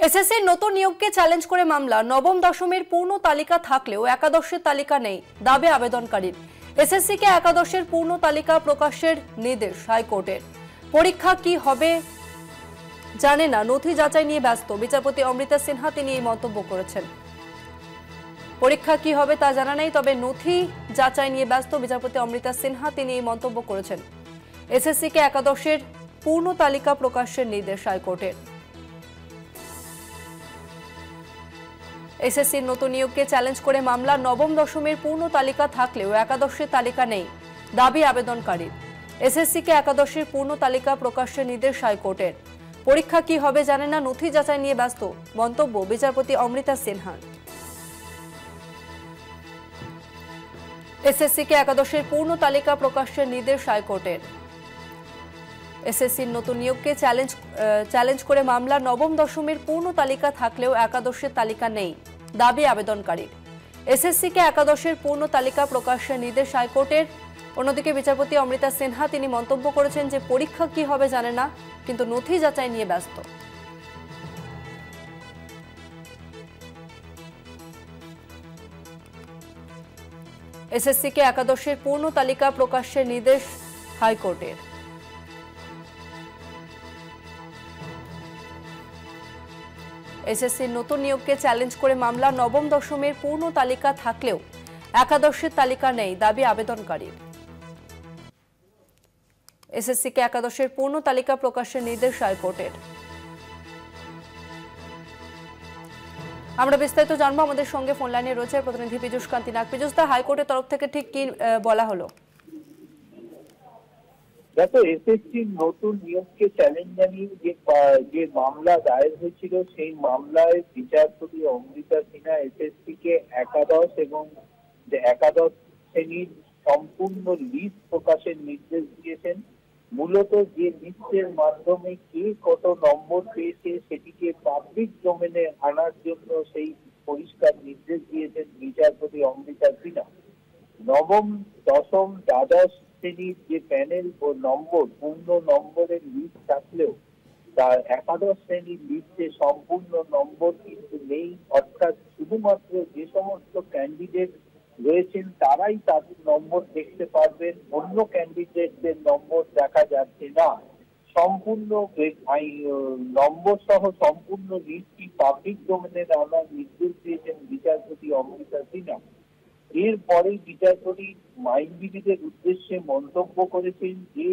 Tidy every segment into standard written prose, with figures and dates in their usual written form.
এসএসসির নতুন নিয়োগকে চ্যালেঞ্জ করে মামলা। নবম দশমের পূর্ণ তালিকা থাকলেও একাদশের তালিকা নেই, দাবি আবেদনকারীর। এসএসসিকে একাদশের পূর্ণ তালিকা প্রকাশের নির্দেশ হাইকোর্টের। পরীক্ষা কি হবে জানে না, নথি যাচাই নিয়ে ব্যস্ত। বিচারপতি অমৃতা সিনহা তিনি এই মন্তব্য করেছেন। পরীক্ষা কি হবে তা জানা নেই, তবে নথি যাচাই নিয়ে ব্যস্ত বিচারপতি অমৃতা সিনহা তিনি এই মন্তব্য করেছেন। এসএসসিকে একাদশের পূর্ণ তালিকা প্রকাশের নির্দেশ হাইকোর্টের। এসএসসির নতুন নিয়োগকে চ্যালেঞ্জ করে মামলা। নবম দশমের পূর্ণ তালিকা থাকলেও একাদশের তালিকা নেই, দাবি আবেদনকারীর। এসএসসিকে একাদশের পূর্ণ তালিকা প্রকাশের নির্দেশ হাইকোর্টের। পরীক্ষা কি হবে জানে না, নথি যাচাই নিয়ে ব্যস্ত, মন্তব্য বিচারপতি অমৃতা সিনহার। এসএসসিকে একাদশের পূর্ণ তালিকা প্রকাশের নির্দেশ হাইকোর্টের। এসএসসির নতুন নিয়োগকে চ্যালেঞ্জ করে মামলা। নবম দশমের পূর্ণ তালিকা থাকলেও একাদশের তালিকা নেই, দাবি আবেদনকারীর। এসএসসিকে একাদশের পূর্ণ তালিকা প্রকাশের নির্দেশ হাইকোর্টের। অন্যদিকে বিচারপতি অমৃতা সিনহা তিনি মন্তব্য করেছেন যে পরীক্ষা কি হবে জানে না, কিন্তু নথি যাচাই নিয়ে ব্যস্ত। এসএসসিকে একাদশের পূর্ণ তালিকা প্রকাশের নির্দেশ হাইকোর্টের। এসএসসির নতুন নিয়োগকে চ্যালেঞ্জ করে মামলা। নবম দশমের পূর্ণ তালিকা থাকলেও একাদশের তালিকা নেই, দাবি আবেদনকারীর। এসএসসিকে একাদশের পূর্ণ তালিকা প্রকাশের নির্দেশ হাইকোর্টের। আমরা বিস্তারিত জানবো, আমাদের সঙ্গে ফোন লাইনে রয়েছে প্রতিনিধি পীযূষ কান্তি নাগ। পীযূষ দা, হাইকোর্টের তরফ থেকে ঠিক কি বলা হলো? দেখো, এসএসসির নতুন নিয়োগকে চ্যালেঞ্জ জানিয়ে যে মামলা দায়ের হয়েছিল, সেই মামলায় বিচারপতি অমৃতা সিনহা এসএসসিকে একাদশ এবং একাদশ শ্রেণীর সম্পূর্ণ লিস্ট প্রকাশের নির্দেশ দিয়েছেন। মূলত যে লিস্টের মাধ্যমে কে কত নম্বর পেয়েছে সেটিকে পাবলিক ডোমেনে আনার জন্য সেই পরিষ্কার নির্দেশ দিয়েছেন বিচারপতি অমৃতা সিনহা। নবম, দশম, দ্বাদশ শ্রেণীর যে প্যানেল ও নম্বর, পূর্ণ নম্বরের লিস্ট থাকলেও তার একাদশ শ্রেণীর লিস্টে সম্পূর্ণ নম্বর কিন্তু নেই। অর্থাৎ শুধুমাত্র যে সমস্ত ক্যান্ডিডেট রয়েছেন তারাই তাদের নম্বর দেখতে পারবেন, অন্য ক্যান্ডিডেটদের নম্বর দেখা যাচ্ছে না। সম্পূর্ণ নম্বর সহ সম্পূর্ণ লিস্টটি পাবলিক ডোমেনে আনার নির্দেশ দিয়েছেন বিচারপতি অমৃতা সিনহা। এরপরেই বিচারপতি আইনজীবীদের উদ্দেশ্যে মন্তব্য করেছেন যে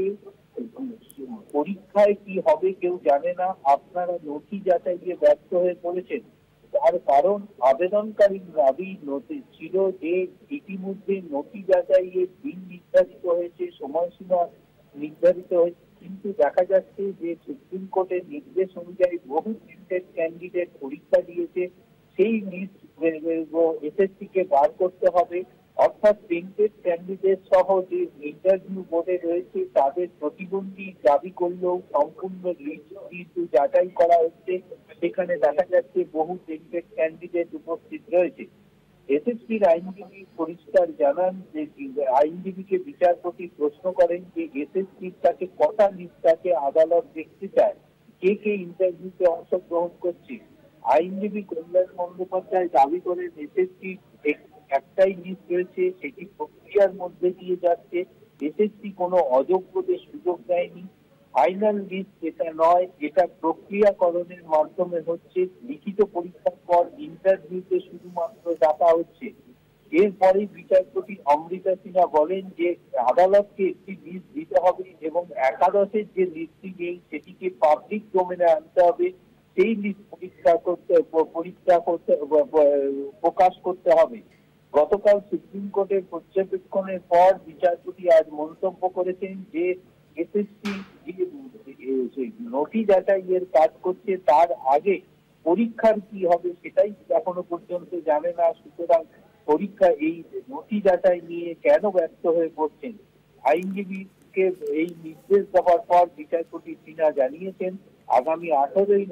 পরীক্ষায় কি হবে কেউ জানে না, আপনারা নথি যাচাইয়ে ব্যর্থ হয়ে পড়েছেন। তার কারণ আবেদনকারীর দাবি ছিল যে ইতিমধ্যে নথি যাচাইয়ের দিন নির্ধারিত হয়েছে, সময়সীমা নির্ধারিত হয়েছে, কিন্তু দেখা যাচ্ছে যে সুপ্রিম কোর্টের নির্দেশ অনুযায়ী বহু প্রিন্টেড ক্যান্ডিডেট পরীক্ষা দিয়েছে, সেই লিস্ট এসএসসি কে বার করতে হবে। অর্থাৎ প্রিন্টেড ক্যান্ডিডেট সহ যে ইন্টারভিউ বোর্ডে রয়েছে তাদের প্রতিবন্ধী দাবি করলেও সম্পূর্ণ লিস্ট কিন্তু যাচাই করা হচ্ছে, সেখানে দেখা যাচ্ছে বহু প্রিন্টেড ক্যান্ডিডেট উপস্থিত রয়েছে। এসএসসির আইনজীবী পরিষ্কার জানান যে আইনজীবীকে বিচারপতি প্রশ্ন করেন যে এসএসসির কাছে কটা লিস্ট আছে আদালত দেখতে চায়, কে কে ইন্টারভিউতে অংশগ্রহণ করছে। আইনজীবী কল্যাণ বন্দ্যোপাধ্যায় দাবি করেন এসএসসি একটাই লিস্ট রয়েছে, সেটি প্রক্রিয়ার মধ্যে দিয়ে যাচ্ছে, এসএসসি কোনো অযোগ্যদের সুযোগ দেয়নি। ফাইনাল লিস্ট এটা নয়, এটা প্রক্রিয়াকরণের মাধ্যমে হচ্ছে, লিখিত পরীক্ষার পর ইন্টারভিউতে শুধুমাত্র ডাকা হচ্ছে। এরপরে বিচারপতি অমৃতা সিনহা বলেন যে আদালতকে একটি লিস্ট দিতে হবে এবং একাদশের যে লিস্টটি নেই সেটিকে পাবলিক ডোমেনে আনতে হবে, সেই লিস্ট প্রকাশ করতে হবে। গতকাল সুপ্রিম কোর্টের পর্যবেক্ষণের পর বিচারপতি আজ মন্তব্য করেছেন যে এসএসসি যে নথি যাচাইয়ের কাজ করছে তার আগে পরীক্ষার কি হবে সেটাই এখনো পর্যন্ত জানে না। সুতরাং পরীক্ষা এই নথি যাচাই নিয়ে কেন ব্যর্থ হয়ে পড়ছেন, আইনজীবীকে এই নির্দেশ দেওয়ার পর বিচারপতি সিনহা জানিয়েছেন আগামী 18ই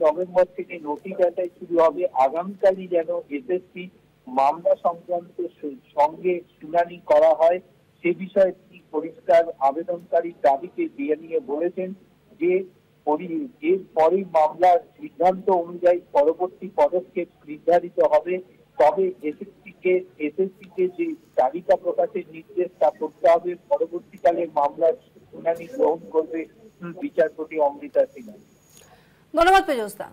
নভেম্বর থেকে নথি যাচাই শুরু হবে। আগামীকালই যেন এসএসসি মামলা সংক্রান্ত সঙ্গে শুনানি করা হয়, সে বিষয়ে তিনি পরিষ্কার আবেদনকারীর দাবিকে দিয়ে নিয়ে বলেছেন যে এরপরই মামলার সিদ্ধান্ত অনুযায়ী পরবর্তী পদক্ষেপ নির্ধারিত হবে। তবে এসএসসিকে যে তালিকা প্রকাশের নির্দেশ তা করতে হবে। পরবর্তীকালে মামলার শুনানি গ্রহণ করবে বিচারপতি অমৃতা সিনহা। ধন্যবাদ পেজস্তা।